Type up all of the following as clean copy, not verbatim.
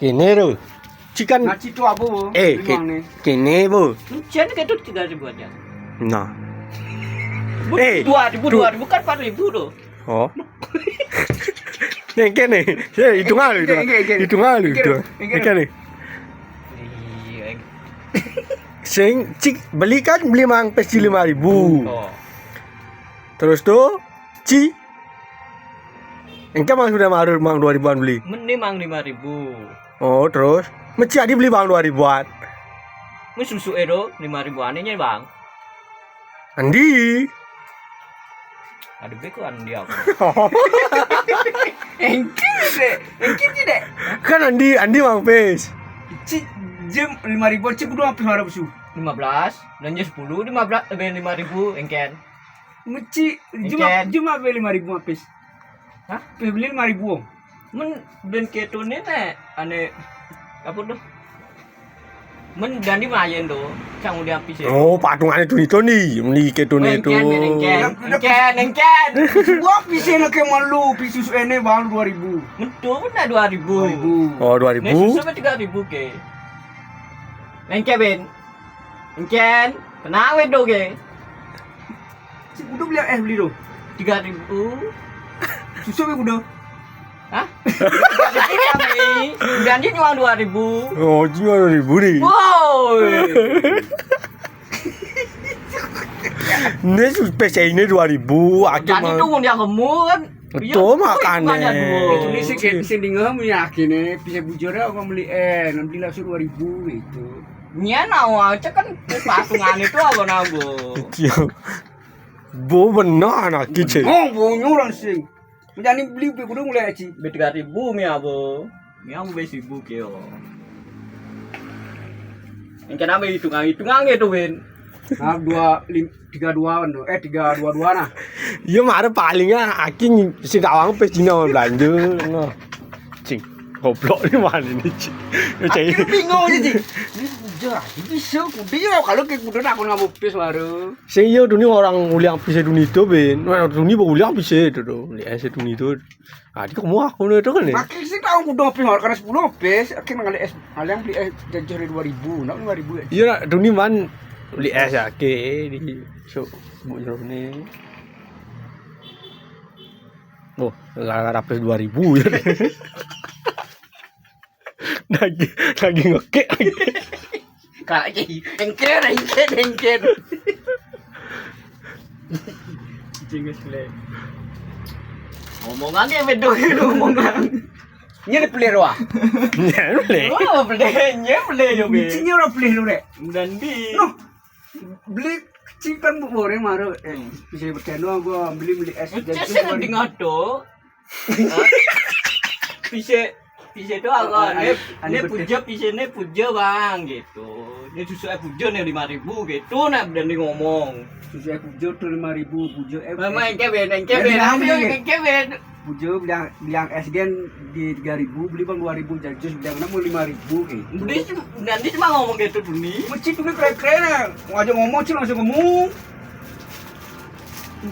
Kene lho. Cikan. Ngaci itu apa bu? Kene bu. Cian ketut 3.000 aja. Nah. 2.000 bukan 4.000 loh. Oh. Nih kene. Hitung aja itu. Hitung aja itu. Kene. Sing cik beli kan beli mang pesi 5.000. Oh. Terus tuh ci engkau mang sudah marur mang 2.000-an beli. Mending mang 5.000. Oh, terus mesti adi beli bang 2.000-an. Mun susu edo 5.000-an nya bang. Andi. Ada beko andi aku. Engkin deh. Kan Andi mang pes. Ci jam 5.000 ci kudu apa harap su? 15 dan nya 10 15 lebih 5.000 engken. Meci cuma beli 5.000 apis. Hah? Beli 5.000. Men ben ketone ne ane apa tuh? Men dan di mayen tuh, cang udah habis ya. Oh, patungannya itu nih, meni ketone itu. Engken. Gua pisah nak malu, pisus ene bang 2.000. Betul benar 2.000. Oh, 2.000. Nih susu 3.000 ke. Engken ben. Engken, kenapa do ke? Si kudu beli beli do. 3.000. Susu be kudu. Hah? 3.000 kami. Dan dia cuma 2.000. Oh, cuma 2.000 nih. Wow. Ini pes ini 2.000. Jadi tuh dia kamu kan. Betul makannya. Ini sih dengar meyakini bisa bujur aku beli nanti langsung 2.000 itu. Nya nawa aja kan patungan itu apa nago. Bu benar anak kecil. Oh, bunyi orang sing. Menjadi beli kudu mulai aci. 3.000 mi abo. Mi abo be 1.000 ke yo. Engke name hitungan itu Ben. Ah 322 nah. Iya mare palingnya aki si kawang pes dina belanja. Noh. Cing. Goblok ni mana ni cing. Aku bingung aja cing. Ini bujur bisa kudu ya kalau kayak kudu aku ngamuk pes baru. Sing iya duni orang uliang pise duni itu ben. Duni bo uliang pise itu do. Lihat duni itu. Ah di kamu aku itu kan ni. Makin sih tahu kudu pes karena 10 pes. Akhir ngali es. Aliang beli es jajur 2.000, nak 5.000. Iya duni man beli es ya ke di so bujur ni. Oh, lah rapes 2.000 ya. lagi ngekek lagi. Kalau jadi engker. Jingus le. Omongannya bedo omongan. Nya beli roa. Ya boleh. Oh, beli yo be. Cinya ora beli lu rek. Dan di. No. Beli cikan bu bore maro bisa berkeno gua beli es Saya nanti ngado. Bisa itu agak ne puja bang gitu. Ini susu puja nih 5.000 gitu nah dan di ngomong. Susu puja tuh 5.000 puja. Mama engke Puja bilang es gen di 3.000 beli bang 2.000 jadi jus bilang mau 5.000 gitu. Beli nanti cuma ngomong gitu dulu. Mesti tuh keren-keren. Ngajak ngomong sih langsung ngomong.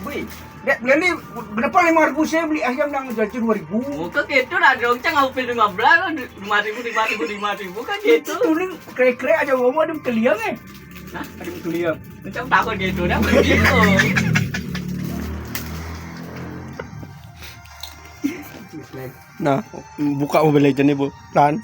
Beli. Dek, beli berapa 5.000 saya beli es yang jual 2.000. Muka gitu lah dong, cang aku pilih 15 5.000 kan gitu. Itu nih keren-keren aja ngomong ada keliang Hah? Ada keliang. Macam takut gitu dah begitu. Nah, buka Mobile Legends ni bu, kan?